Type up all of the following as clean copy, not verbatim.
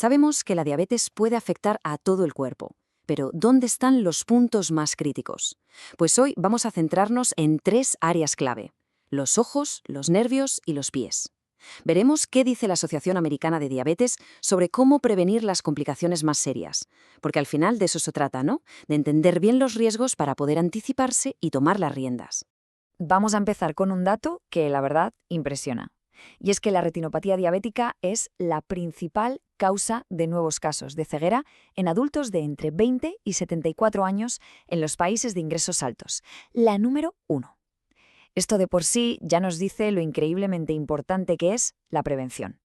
Sabemos que la diabetes puede afectar a todo el cuerpo, pero ¿dónde están los puntos más críticos? Pues hoy vamos a centrarnos en tres áreas clave: los ojos, los nervios y los pies. Veremos qué dice la Asociación Americana de Diabetes sobre cómo prevenir las complicaciones más serias, porque al final de eso se trata, ¿no? De entender bien los riesgos para poder anticiparse y tomar las riendas. Vamos a empezar con un dato que, la verdad, impresiona. Y es que la retinopatía diabética es la principal causa de nuevos casos de ceguera en adultos de entre 20 y 74 años en los países de ingresos altos. La número 1. Esto de por sí ya nos dice lo increíblemente importante que es la prevención.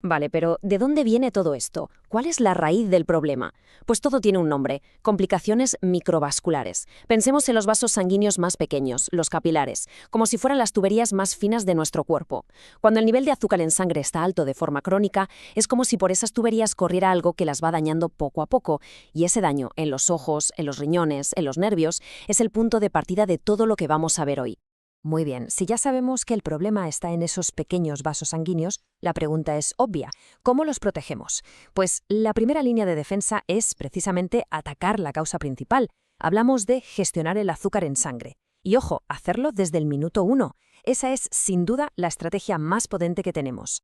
Vale, pero ¿de dónde viene todo esto? ¿Cuál es la raíz del problema? Pues todo tiene un nombre: complicaciones microvasculares. Pensemos en los vasos sanguíneos más pequeños, los capilares, como si fueran las tuberías más finas de nuestro cuerpo. Cuando el nivel de azúcar en sangre está alto de forma crónica, es como si por esas tuberías corriera algo que las va dañando poco a poco, y ese daño en los ojos, en los riñones, en los nervios, es el punto de partida de todo lo que vamos a ver hoy. Muy bien, si ya sabemos que el problema está en esos pequeños vasos sanguíneos, la pregunta es obvia: ¿cómo los protegemos? Pues la primera línea de defensa es precisamente atacar la causa principal. Hablamos de gestionar el azúcar en sangre. Y ojo, hacerlo desde el minuto 1. Esa es, sin duda, la estrategia más potente que tenemos.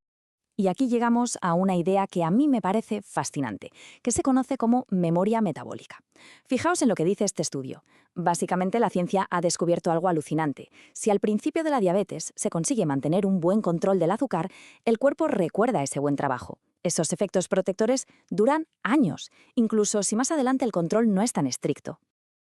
Y aquí llegamos a una idea que a mí me parece fascinante, que se conoce como memoria metabólica. Fijaos en lo que dice este estudio. Básicamente, la ciencia ha descubierto algo alucinante. Si al principio de la diabetes se consigue mantener un buen control del azúcar, el cuerpo recuerda ese buen trabajo. Esos efectos protectores duran años, incluso si más adelante el control no es tan estricto.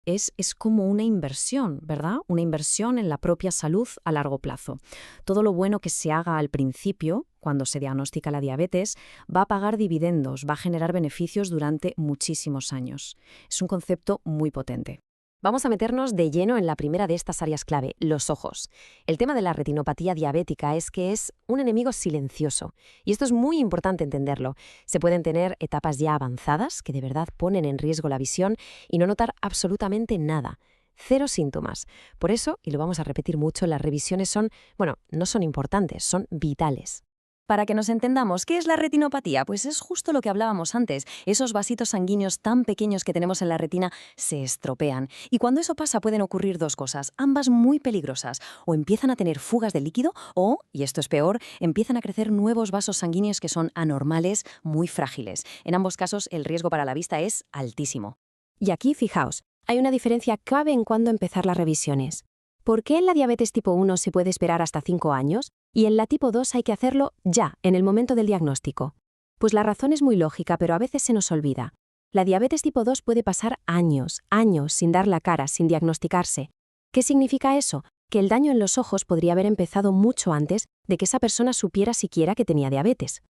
Es como una inversión, ¿verdad? Una inversión en la propia salud a largo plazo. Todo lo bueno que se haga al principio, cuando se diagnostica la diabetes, va a pagar dividendos, va a generar beneficios durante muchísimos años. Es un concepto muy potente. Vamos a meternos de lleno en la primera de estas áreas clave: los ojos. El tema de la retinopatía diabética es que es un enemigo silencioso, y esto es muy importante entenderlo. Se pueden tener etapas ya avanzadas que de verdad ponen en riesgo la visión y no notar absolutamente nada. Cero síntomas. Por eso, y lo vamos a repetir mucho, las revisiones no son importantes, son vitales. Para que nos entendamos, ¿qué es la retinopatía? Pues es justo lo que hablábamos antes. Esos vasitos sanguíneos tan pequeños que tenemos en la retina se estropean. Y cuando eso pasa pueden ocurrir dos cosas, ambas muy peligrosas. O empiezan a tener fugas de líquido o, y esto es peor, empiezan a crecer nuevos vasos sanguíneos que son anormales, muy frágiles. En ambos casos el riesgo para la vista es altísimo. Y aquí, fijaos, hay una diferencia clave en cuándo empezar las revisiones. ¿Por qué en la diabetes tipo 1 se puede esperar hasta 5 años y en la tipo 2 hay que hacerlo ya, en el momento del diagnóstico? Pues la razón es muy lógica, pero a veces se nos olvida. La diabetes tipo 2 puede pasar años sin dar la cara, sin diagnosticarse. ¿Qué significa eso? Que el daño en los ojos podría haber empezado mucho antes de que esa persona supiera siquiera que tenía diabetes.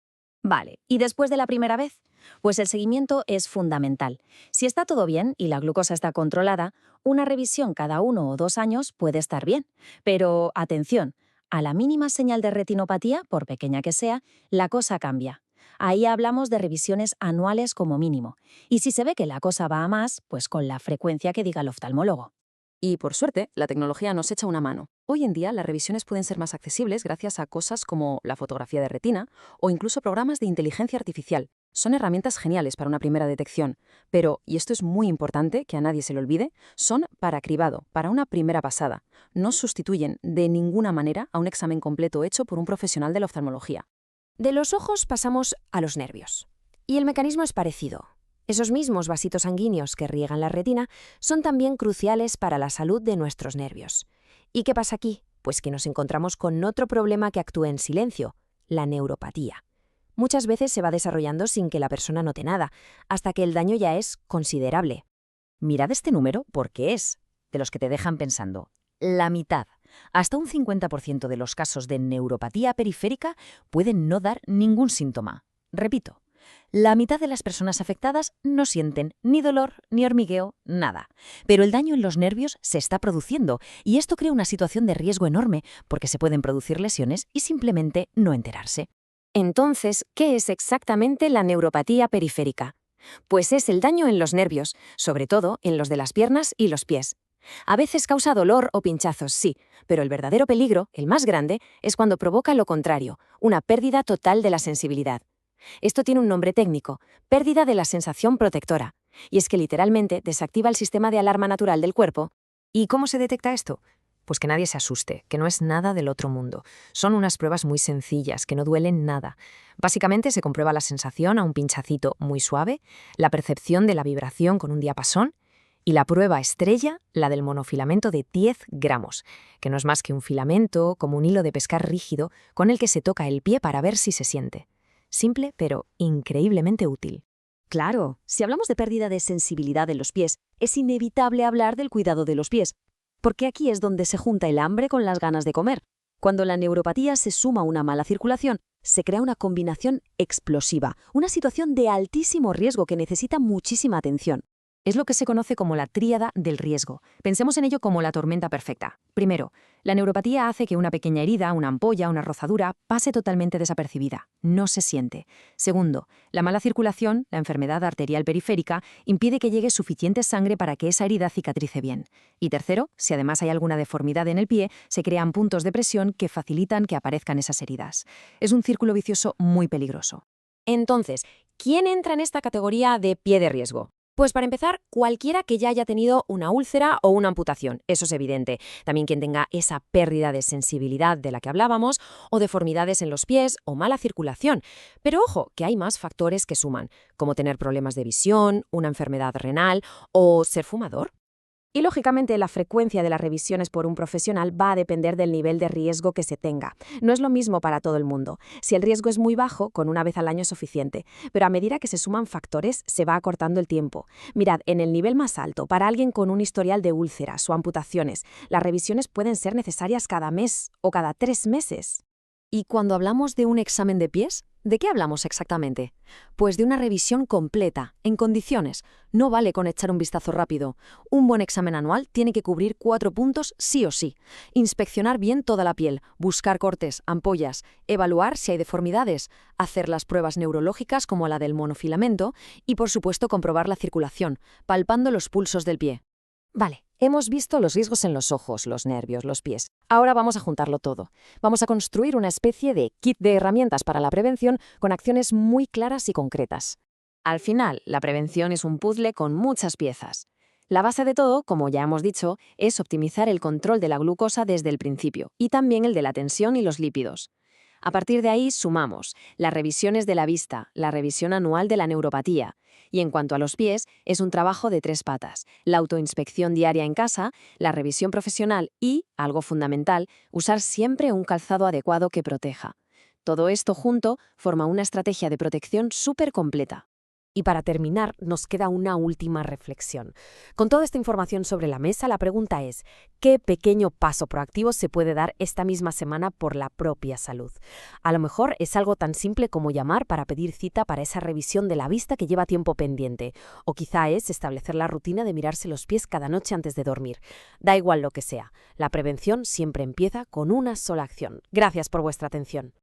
Vale, ¿y después de la primera vez? Pues el seguimiento es fundamental. Si está todo bien y la glucosa está controlada, una revisión cada 1 o 2 años puede estar bien. Pero, atención, a la mínima señal de retinopatía, por pequeña que sea, la cosa cambia. Ahí hablamos de revisiones anuales como mínimo. Y si se ve que la cosa va a más, pues con la frecuencia que diga el oftalmólogo. Y por suerte, la tecnología nos echa una mano. Hoy en día las revisiones pueden ser más accesibles gracias a cosas como la fotografía de retina o incluso programas de inteligencia artificial. Son herramientas geniales para una primera detección, pero, y esto es muy importante que a nadie se le olvide, son para cribado, para una primera pasada. No sustituyen de ninguna manera a un examen completo hecho por un profesional de la oftalmología. De los ojos pasamos a los nervios. Y el mecanismo es parecido. Esos mismos vasitos sanguíneos que riegan la retina son también cruciales para la salud de nuestros nervios. ¿Y qué pasa aquí? Pues que nos encontramos con otro problema que actúa en silencio: la neuropatía. Muchas veces se va desarrollando sin que la persona note nada, hasta que el daño ya es considerable. Mirad este número porque es de los que te dejan pensando. La mitad, hasta un 50% de los casos de neuropatía periférica pueden no dar ningún síntoma. Repito, la mitad de las personas afectadas no sienten ni dolor, ni hormigueo, nada. Pero el daño en los nervios se está produciendo y esto crea una situación de riesgo enorme porque se pueden producir lesiones y simplemente no enterarse. Entonces, ¿qué es exactamente la neuropatía periférica? Pues es el daño en los nervios, sobre todo en los de las piernas y los pies. A veces causa dolor o pinchazos, sí, pero el verdadero peligro, el más grande, es cuando provoca lo contrario: una pérdida total de la sensibilidad. Esto tiene un nombre técnico, pérdida de la sensación protectora. Y es que literalmente desactiva el sistema de alarma natural del cuerpo. ¿Y cómo se detecta esto? Pues que nadie se asuste, que no es nada del otro mundo. Son unas pruebas muy sencillas, que no duelen nada. Básicamente se comprueba la sensación a un pinchacito muy suave, la percepción de la vibración con un diapasón y la prueba estrella, la del monofilamento de 10 gramos, que no es más que un filamento, como un hilo de pescar rígido, con el que se toca el pie para ver si se siente. Simple, pero increíblemente útil. Claro, si hablamos de pérdida de sensibilidad en los pies, es inevitable hablar del cuidado de los pies, porque aquí es donde se junta el hambre con las ganas de comer. Cuando la neuropatía se suma a una mala circulación, se crea una combinación explosiva, una situación de altísimo riesgo que necesita muchísima atención. Es lo que se conoce como la tríada del riesgo. Pensemos en ello como la tormenta perfecta. Primero, la neuropatía hace que una pequeña herida, una ampolla, una rozadura, pase totalmente desapercibida. No se siente. Segundo, la mala circulación, la enfermedad arterial periférica, impide que llegue suficiente sangre para que esa herida cicatrice bien. Y tercero, si además hay alguna deformidad en el pie, se crean puntos de presión que facilitan que aparezcan esas heridas. Es un círculo vicioso muy peligroso. Entonces, ¿quién entra en esta categoría de pie de riesgo? Pues para empezar, cualquiera que ya haya tenido una úlcera o una amputación, eso es evidente. También quien tenga esa pérdida de sensibilidad de la que hablábamos, o deformidades en los pies o mala circulación. Pero ojo, que hay más factores que suman, como tener problemas de visión, una enfermedad renal o ser fumador. Y lógicamente la frecuencia de las revisiones por un profesional va a depender del nivel de riesgo que se tenga. No es lo mismo para todo el mundo. Si el riesgo es muy bajo, con una vez al año es suficiente. Pero a medida que se suman factores, se va acortando el tiempo. Mirad, en el nivel más alto, para alguien con un historial de úlceras o amputaciones, las revisiones pueden ser necesarias cada mes o cada 3 meses. Y cuando hablamos de un examen de pies, ¿de qué hablamos exactamente? Pues de una revisión completa, en condiciones. No vale con echar un vistazo rápido. Un buen examen anual tiene que cubrir 4 puntos sí o sí. Inspeccionar bien toda la piel, buscar cortes, ampollas, evaluar si hay deformidades, hacer las pruebas neurológicas como la del monofilamento y, por supuesto, comprobar la circulación, palpando los pulsos del pie. Vale, hemos visto los riesgos en los ojos, los nervios, los pies. Ahora vamos a juntarlo todo. Vamos a construir una especie de kit de herramientas para la prevención con acciones muy claras y concretas. Al final, la prevención es un puzzle con muchas piezas. La base de todo, como ya hemos dicho, es optimizar el control de la glucosa desde el principio y también el de la tensión y los lípidos. A partir de ahí sumamos las revisiones de la vista, la revisión anual de la neuropatía. Y en cuanto a los pies, es un trabajo de 3 patas: la autoinspección diaria en casa, la revisión profesional y, algo fundamental, usar siempre un calzado adecuado que proteja. Todo esto junto forma una estrategia de protección súper completa. Y para terminar, nos queda una última reflexión. Con toda esta información sobre la mesa, la pregunta es, ¿qué pequeño paso proactivo se puede dar esta misma semana por la propia salud? A lo mejor es algo tan simple como llamar para pedir cita para esa revisión de la vista que lleva tiempo pendiente. O quizá es establecer la rutina de mirarse los pies cada noche antes de dormir. Da igual lo que sea, la prevención siempre empieza con una sola acción. Gracias por vuestra atención.